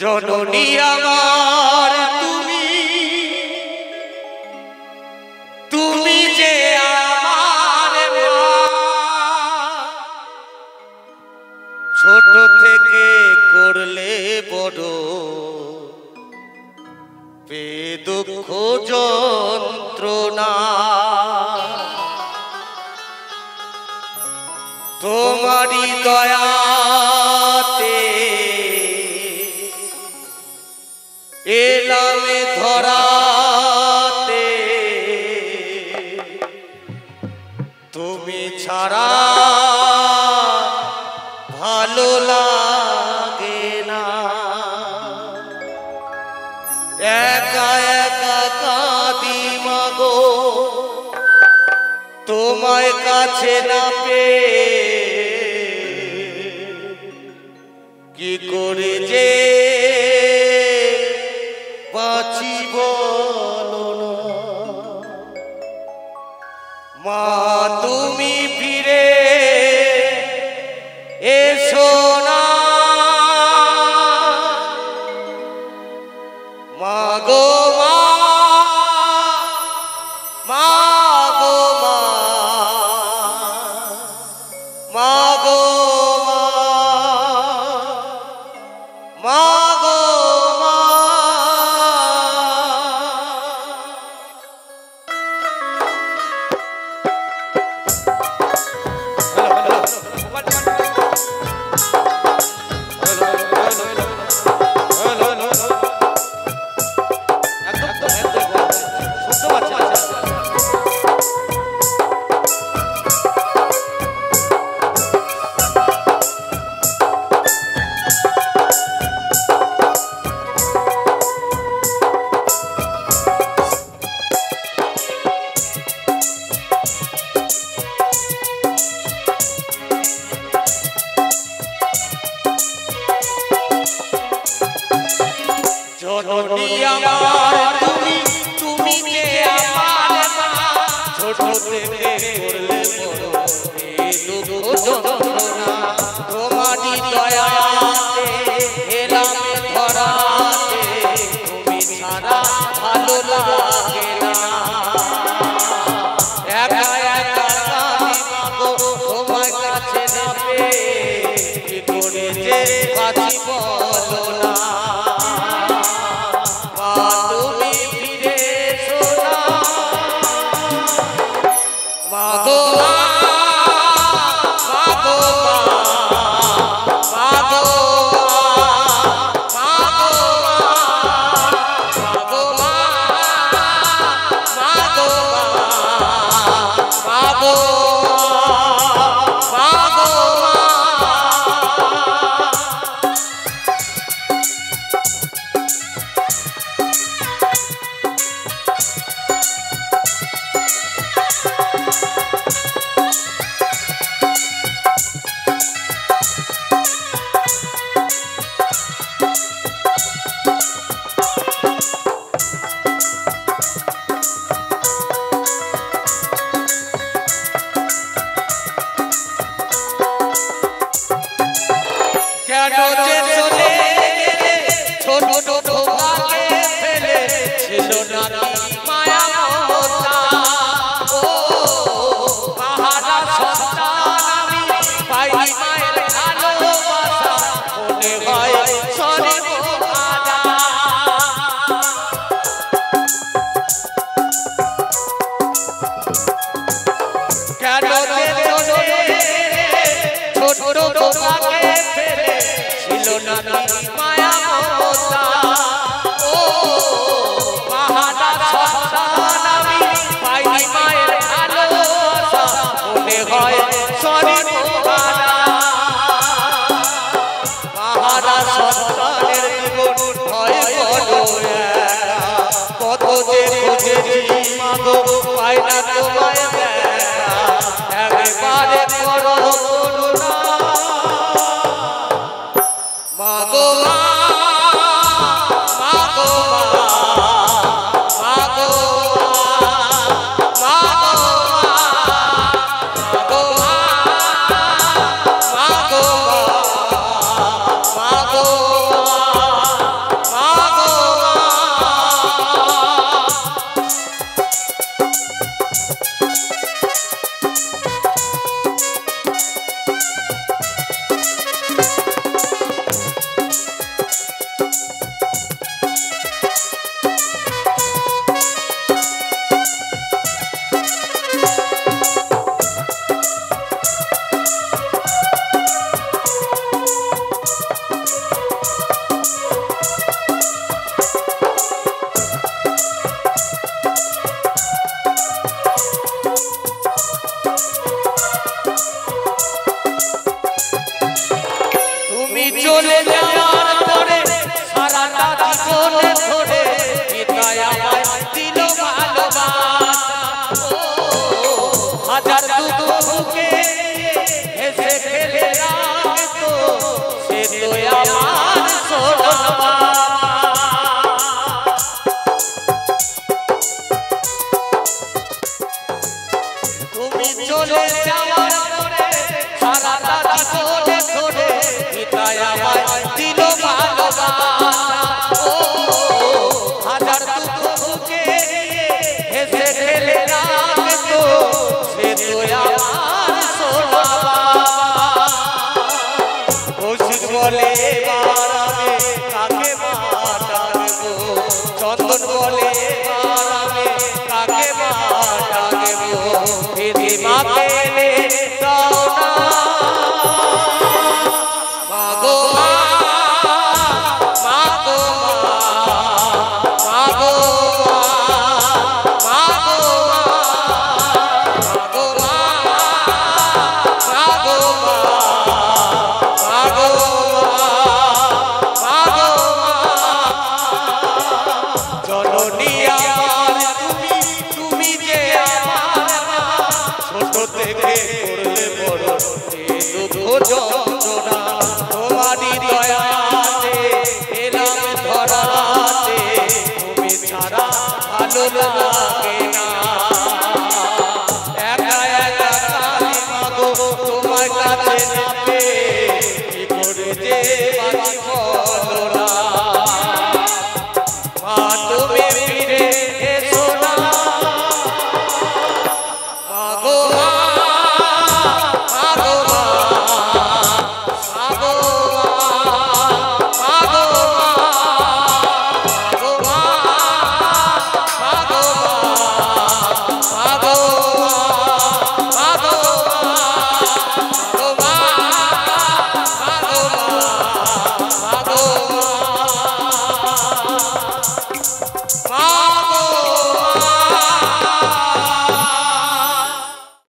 জননী আমার তুমি, তুমি যে আমার মা, ছোট থেকে করলে বড় পে দুঃখ যন্ত্রণা, তোমারি দয়াতে এলামে ধরাতে, তুমি ছাড়া ভালো লাগে না, একা একা কাঁদি মাগো তোমায় কাছে না পেয়ে, কি করে যে বাঁচি বলো না। মা তুমি ফিরে এসো না, মা গো মা, মা গো মা, মা গো মা, মা গো মা। জননী আমার তুমি, তুমি যে আমার মা, ছোট থেকে করলে বড় এই দুঃখ যন্ত্রণা, তোমারই দয়াতে এলামে ধরাতে, তুমি ছাড়া ভালো লাগে না, একা একা কাঁদি মাগো তোমার কাছে না পেয়ে, কি করে যে বাঁচি বলো না। কত যে খুঁজেছি মাগো পাই না তোমায় দেখা, একবারে করো করুণা মাগো মা। হাজার দুঃখকে হেসে খেলে রাখতো সে তো আমার সোনা বাবা। তুমি চলে যাওয়ার পরে সারা রাত ধরে ধরে পিতায় আমায় দিল ভালোবাসা। ও হাজার দুঃখকে হেসে খেলে রাখতো সে তো আমার সোনা বাবা। কৌশিক বলে এবার আমি কাকে মা ডাকবো, চন্দন বলে এবার আমি কাকে মা ডাকবো, দিদিমাকে এনে দাও না মা গো মা, মা গো মা, মা গো মা, মা গো মা, মা গো মা, মা গো মা, মা গো মা, মা গো মা। জননী আমার তুমি, তুমি যে আমার মা, ছোট থেকে করলে বড় এ দুঃখ